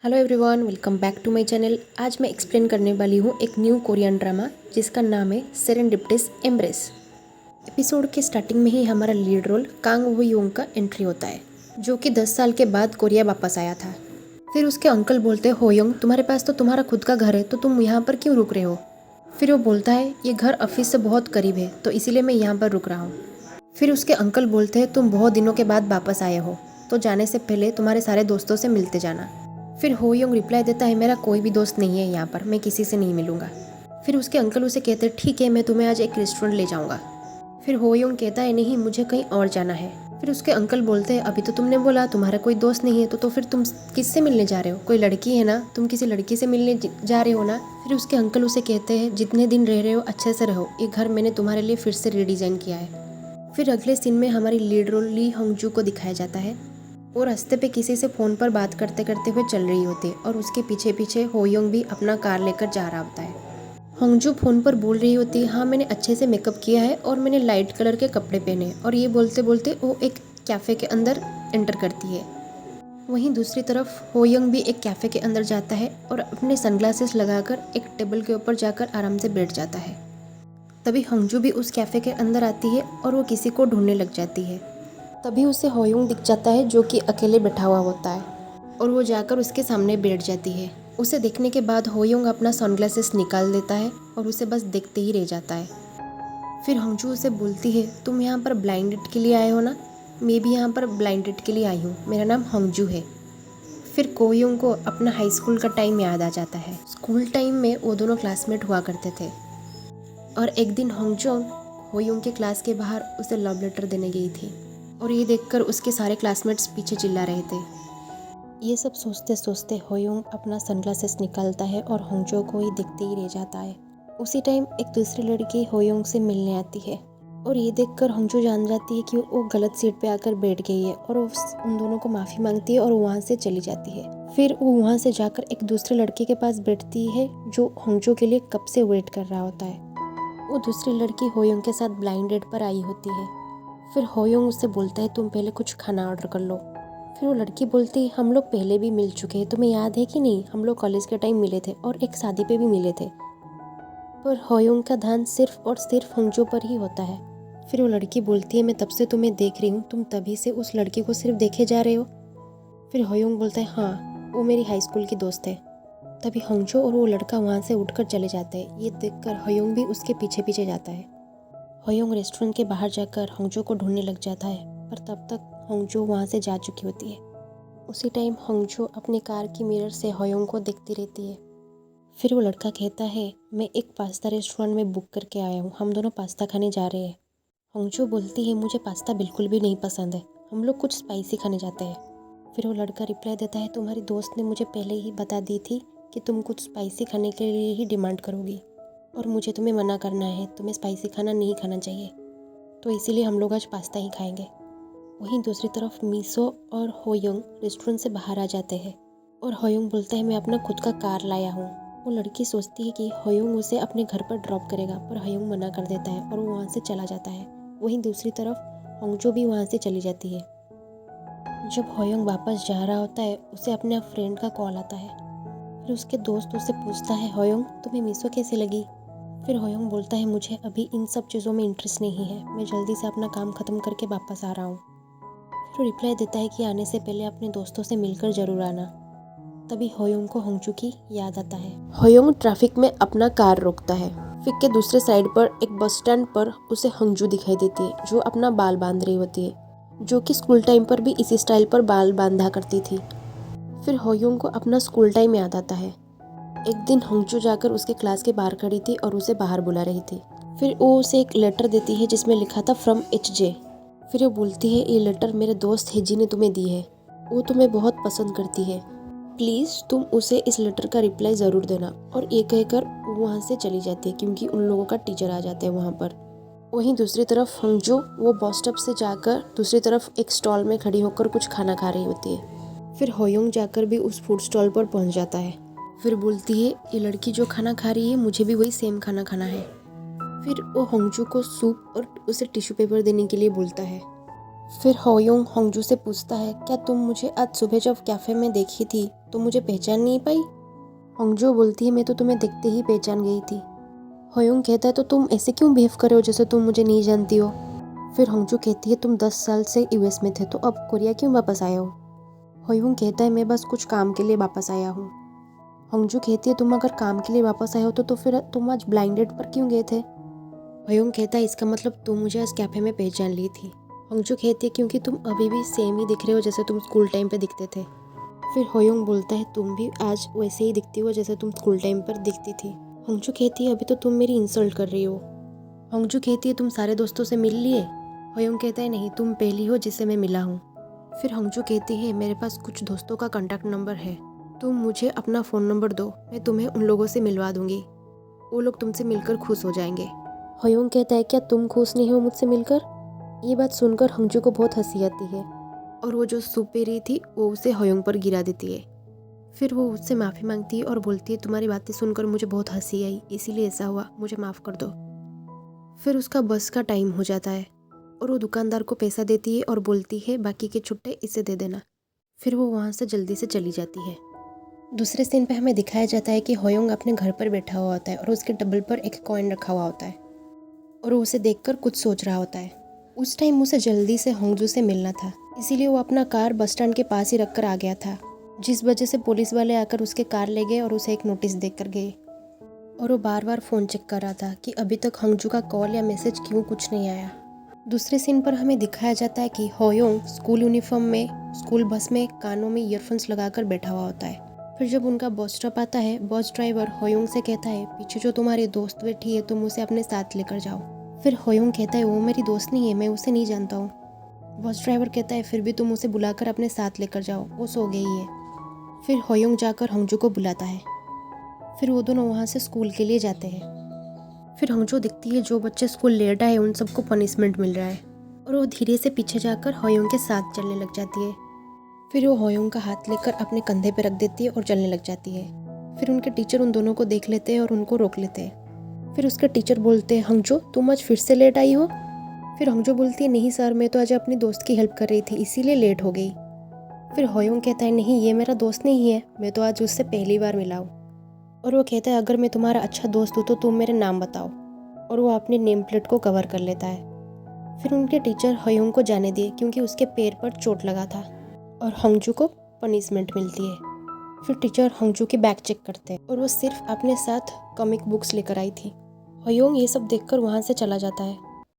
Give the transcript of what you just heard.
Hello everyone, welcome back to my channel. आज मैं explain करने वाली हूँ एक न्यू कोरियन ड्रामा जिसका नाम है सेरेंडिपिटस एम्ब्रेस। एपिसोड के स्टार्टिंग में ही हमारा लीड रोल कांग वो योंग का एंट्री होता है, जो कि 10 साल के बाद कोरिया वापस आया था। फिर उसके अंकल बोलते हैं, हो योंग, तुम्हारे पास तो तुम्हारा खुद का घर है, तो तुम यहाँ पर क्यों रुक रहे हो? फिर वो बोलता है, ये घर ऑफिस से बहुत करीब है, तो इसीलिए मैं यहाँ पर रुक रहा हूँ। फिर उसके अंकल बोलते हैं, तुम बहुत दिनों के बाद वापस आए हो, तो जाने से पहले तुम्हारे सारे दोस्तों से मिलते जाना। फिर हो योंग रिप्लाई देता है, मेरा कोई भी दोस्त नहीं है यहाँ पर, मैं किसी से नहीं मिलूंगा। फिर उसके अंकल उसे कहते हैं, ठीक है, मैं तुम्हें आज एक रेस्टोरेंट ले जाऊंगा। फिर हो योंग कहता है, नहीं, मुझे कहीं और जाना है। फिर उसके अंकल बोलते हैं, अभी तो तुमने बोला तुम्हारा कोई दोस्त नहीं है, तो फिर तुम किससे मिलने जा रहे हो? कोई लड़की है ना, तुम किसी लड़की से मिलने जा रहे हो ना? फिर उसके अंकल उसे कहते हैं, जितने दिन रह रहे हो अच्छे से रहो, ये घर मैंने तुम्हारे लिए फिर से रीडिज़ाइन किया है। फिर अगले सीन में हमारी लीड रोल ली होंगजू को दिखाया जाता है। वो रास्ते पे किसी से फ़ोन पर बात करते करते हुए चल रही होती है और उसके पीछे पीछे हो योंग भी अपना कार लेकर जा रहा होता है। होंगजू फ़ोन पर बोल रही होती है, हाँ, मैंने अच्छे से मेकअप किया है और मैंने लाइट कलर के कपड़े पहने हैं। और ये बोलते बोलते वो एक कैफ़े के अंदर एंटर करती है। वहीं दूसरी तरफ हो योंग भी एक कैफ़े के अंदर जाता है और अपने सनग्लासेस लगाकर एक टेबल के ऊपर जाकर आराम से बैठ जाता है। तभी होंगजू भी उस कैफ़े के अंदर आती है और वो किसी को ढूंढने लग जाती है। तभी उसे हो योंग दिख जाता है, जो कि अकेले बैठा हुआ होता है, और वो जाकर उसके सामने बैठ जाती है। उसे देखने के बाद हो योंग अपना सनग्लासेस निकाल देता है और उसे बस देखते ही रह जाता है। फिर होंगजू उसे बोलती है, तुम यहाँ पर ब्लाइंड डेट के लिए आए हो ना? मैं भी यहाँ पर ब्लाइंड डेट के लिए आई हूँ, मेरा नाम होंगजू है। फिर को योंग को अपना हाई स्कूल का टाइम याद आ जाता है। स्कूल टाइम में वो दोनों क्लासमेट हुआ करते थे और एक दिन होंगजू हो योंग के क्लास के बाहर उसे लव लेटर देने गई थी और ये देखकर उसके सारे क्लासमेट्स पीछे चिल्ला रहे थे। ये सब सोचते सोचते हो योंग अपना सनग्लासेस निकालता है और होंगजू को ही देखते ही रह जाता है। उसी टाइम एक दूसरी लड़की हो योंग से मिलने आती है और ये देखकर होंगजू जान जाती है कि वो गलत सीट पे आकर बैठ गई है और वो उन दोनों को माफ़ी मांगती है और वहाँ से चली जाती है। फिर वो वहाँ से जाकर एक दूसरे लड़के के पास बैठती है जो होंगजू के लिए कब से वेट कर रहा होता है। वो दूसरी लड़की हो योंग के साथ ब्लाइंड डेट पर आई होती है। फिर हो योंग उससे बोलता है, तुम पहले कुछ खाना ऑर्डर कर लो। फिर वो लड़की बोलती है, हम लोग पहले भी मिल चुके हैं, तुम्हें याद है कि नहीं? हम लोग कॉलेज के टाइम मिले थे और एक शादी पे भी मिले थे। पर हो योंग का ध्यान सिर्फ और सिर्फ होंगजू पर ही होता है। फिर वो लड़की बोलती है, मैं तब से तुम्हें देख रही हूँ, तुम तभी से उस लड़की को सिर्फ देखे जा रहे हो। फिर हो योंग बोलता है, हाँ, वो मेरी हाई स्कूल की दोस्त है। तभी होंगजू और वो लड़का वहाँ से उठकर चले जाते हैं। ये देखकर हो योंग भी उसके पीछे पीछे जाता है। हो योंग रेस्टोरेंट के बाहर जाकर होंगजू को ढूंढने लग जाता है, पर तब तक होंगजू वहाँ से जा चुकी होती है। उसी टाइम होंगजू अपनी कार की मिरर से हो योंग को देखती रहती है। फिर वो लड़का कहता है, मैं एक पास्ता रेस्टोरेंट में बुक करके आया हूँ, हम दोनों पास्ता खाने जा रहे हैं। होंगजू बोलती है, मुझे पास्ता बिल्कुल भी नहीं पसंद है, हम लोग कुछ स्पाइसी खाने जाते हैं। फिर वो लड़का रिप्लाई देता है, तुम्हारी दोस्त ने मुझे पहले ही बता दी थी कि तुम कुछ स्पाइसी खाने के लिए ही डिमांड करोगी और मुझे तुम्हें मना करना है, तुम्हें स्पाइसी खाना नहीं खाना चाहिए, तो इसीलिए हम लोग आज पास्ता ही खाएंगे। वहीं दूसरी तरफ मीसो और हो योंग रेस्टोरेंट से बाहर आ जाते हैं और हो योंग बोलता है, मैं अपना खुद का कार लाया हूँ। वो लड़की सोचती है कि हो योंग उसे अपने घर पर ड्रॉप करेगा, पर हो योंग मना कर देता है और वो वहाँ से चला जाता है। वहीं दूसरी तरफ होंगजू भी वहाँ से चली जाती है। जब हो योंग वापस जा रहा होता है, उसे अपने फ्रेंड का कॉल आता है। फिर उसके दोस्त उससे पूछता है, हो योंग, तुम्हें मीसो कैसी लगी? फिर हो योंग बोलता है, मुझे अभी इन सब चीज़ों में इंटरेस्ट नहीं है, मैं जल्दी से अपना काम ख़त्म करके वापस आ रहा हूँ। फिर रिप्लाई देता है कि आने से पहले अपने दोस्तों से मिलकर ज़रूर आना। तभी हो योंग को होंगजू की याद आता है। हो योंग ट्रैफिक में अपना कार रोकता है। फिर के दूसरे साइड पर एक बस स्टैंड पर उसे होंगजू दिखाई देती है, जो अपना बाल बांध रही होती है, जो कि स्कूल टाइम पर भी इसी स्टाइल पर बाल बांधा करती थी। फिर हो योंग को अपना स्कूल टाइम याद आता है। एक दिन होंगजू जाकर उसके क्लास के बाहर खड़ी थी और उसे बाहर बुला रही थी। फिर वो उसे एक लेटर देती है जिसमें लिखा था फ्रॉम HJ। फिर वो बोलती है, ये लेटर मेरे दोस्त हेजी ने तुम्हें दी है, वो तुम्हें बहुत पसंद करती है, प्लीज़ तुम उसे इस लेटर का रिप्लाई ज़रूर देना। और ये कहकर वहाँ से चली जाती है क्योंकि उन लोगों का टीचर आ जाते हैं वहाँ पर। वहीं दूसरी तरफ होंगजू वो बस स्टॉप से जाकर दूसरी तरफ एक स्टॉल में खड़ी होकर कुछ खाना खा रही होती है। फिर हो योंग जाकर भी उस फूड स्टॉल पर पहुँच जाता है। फिर बोलती है, ये लड़की जो खाना खा रही है, मुझे भी वही सेम खाना खाना है। फिर वो होंगजू को सूप और उसे टिश्यू पेपर देने के लिए बोलता है। फिर होयोंग होंगजू से पूछता है, क्या तुम मुझे आज सुबह जब कैफ़े में देखी थी तो मुझे पहचान नहीं पाई? होंगजू बोलती है, मैं तो तुम्हें देखते ही पहचान गई थी। होयोंग कहता है, तो तुम ऐसे क्यों बिहेव कर रहे हो जैसे तुम मुझे नहीं जानती हो? फिर होंगजू कहती है, तुम 10 साल से यूएस में थे तो अब कोरिया क्यों वापस आए हो? होयोंग कहता है, मैं बस कुछ काम के लिए वापस आया हूँ। होंगजू कहती है, तुम अगर काम के लिए वापस आए हो तो फिर तुम आज ब्लाइंड डेट पर क्यों गए थे? होयोंग कहता है, इसका मतलब तुम मुझे इस कैफ़े में पहचान ली थी। होंगजू कहती है, क्योंकि तुम अभी भी सेम ही दिख रहे हो जैसे तुम स्कूल टाइम पे दिखते थे। फिर होयोंग बोलता है, तुम भी आज वैसे ही दिखती हो जैसे तुम स्कूल टाइम पर दिखती थी। होंगजू कहती है, अभी तो तुम मेरी इंसल्ट कर रही हो। होंगजू कहती है, तुम सारे दोस्तों से मिल लिए? होयोंग कहता है, नहीं, तुम पहली हो जिससे मैं मिला हूँ। फिर होंगजू कहती है, मेरे पास कुछ दोस्तों का कॉन्टैक्ट नंबर है, तुम मुझे अपना फ़ोन नंबर दो, मैं तुम्हें उन लोगों से मिलवा दूंगी, वो लोग तुमसे मिलकर खुश हो जाएंगे। होयोंग कहता है, क्या तुम खुश नहीं हो मुझसे मिलकर? ये बात सुनकर होंगजू को बहुत हंसी आती है और वो जो सूप पी रही थी वो उसे होयोंग पर गिरा देती है। फिर वो उससे माफ़ी मांगती है और बोलती है, तुम्हारी बातें सुनकर मुझे बहुत हंसी आई, इसीलिए ऐसा हुआ, मुझे माफ़ कर दो। फिर उसका बस का टाइम हो जाता है और वो दुकानदार को पैसा देती है और बोलती है, बाकी के छुट्टे इसे दे देना। फिर वो वहाँ से जल्दी से चली जाती है। दूसरे सीन पे हमें दिखाया जाता है कि होयोंग अपने घर पर बैठा हुआ होता है और उसके टेबल पर एक कॉइन रखा हुआ होता है और वो उसे देखकर कुछ सोच रहा होता है। उस टाइम उसे जल्दी से होंगजू से मिलना था, इसीलिए वो अपना कार बस स्टैंड के पास ही रखकर आ गया था, जिस वजह से पुलिस वाले आकर उसके कार ले गए और उसे एक नोटिस देकर गए। और वो बार बार फ़ोन चेक कर रहा था कि अभी तक होंगजू का कॉल या मैसेज क्यों कुछ नहीं आया। दूसरे सीन पर हमें दिखाया जाता है कि होयोंग स्कूल यूनिफॉर्म में स्कूल बस में कानों में ईयरफोन्स लगाकर बैठा हुआ होता है। फिर जब उनका बस स्टॉप आता है, बस ड्राइवर होयोंग से कहता है, पीछे जो तुम्हारी दोस्त बैठी है तुम उसे अपने साथ लेकर जाओ। फिर होयोंग कहता है, वो मेरी दोस्त नहीं है, मैं उसे नहीं जानता हूँ। बस ड्राइवर कहता है, फिर भी तुम उसे बुलाकर अपने साथ लेकर जाओ, वो सो गई है। फिर होयोंग जाकर होंगजू को बुलाता है। फिर वो दोनों वहाँ से स्कूल के लिए जाते हैं। फिर होंगजू दिखती है, जो बच्चे स्कूल लेट आए उन सबको पनिशमेंट मिल रहा है और वो धीरे से पीछे जाकर होयोंग के साथ चलने लग जाती है। फिर वो होयोंग का हाथ लेकर अपने कंधे पर रख देती है और चलने लग जाती है। फिर उनके टीचर उन दोनों को देख लेते हैं और उनको रोक लेते हैं। फिर उसके टीचर बोलते हैं, होंगजू तुम आज फिर से लेट आई हो? फिर होंगजू बोलती है, नहीं सर, मैं तो आज अपनी दोस्त की हेल्प कर रही थी, इसीलिए लेट हो गई। फिर होयोंग कहता है, नहीं, ये मेरा दोस्त नहीं है, मैं तो आज उससे पहली बार मिला हूँ। और वो कहता है, अगर मैं तुम्हारा अच्छा दोस्त हूँ तो तुम मेरे नाम बताओ। और वो अपनी नेम प्लेट को कवर कर लेता है। फिर उनके टीचर होयोंग को जाने दिए क्योंकि उसके पैर पर चोट लगा था और होंगजू को पनिशमेंट मिलती है। फिर टीचर होंगजू की बैग चेक करते हैं और वो सिर्फ अपने साथ कॉमिक बुक्स लेकर आई थी। होयोंग ये सब देखकर वहाँ से चला जाता है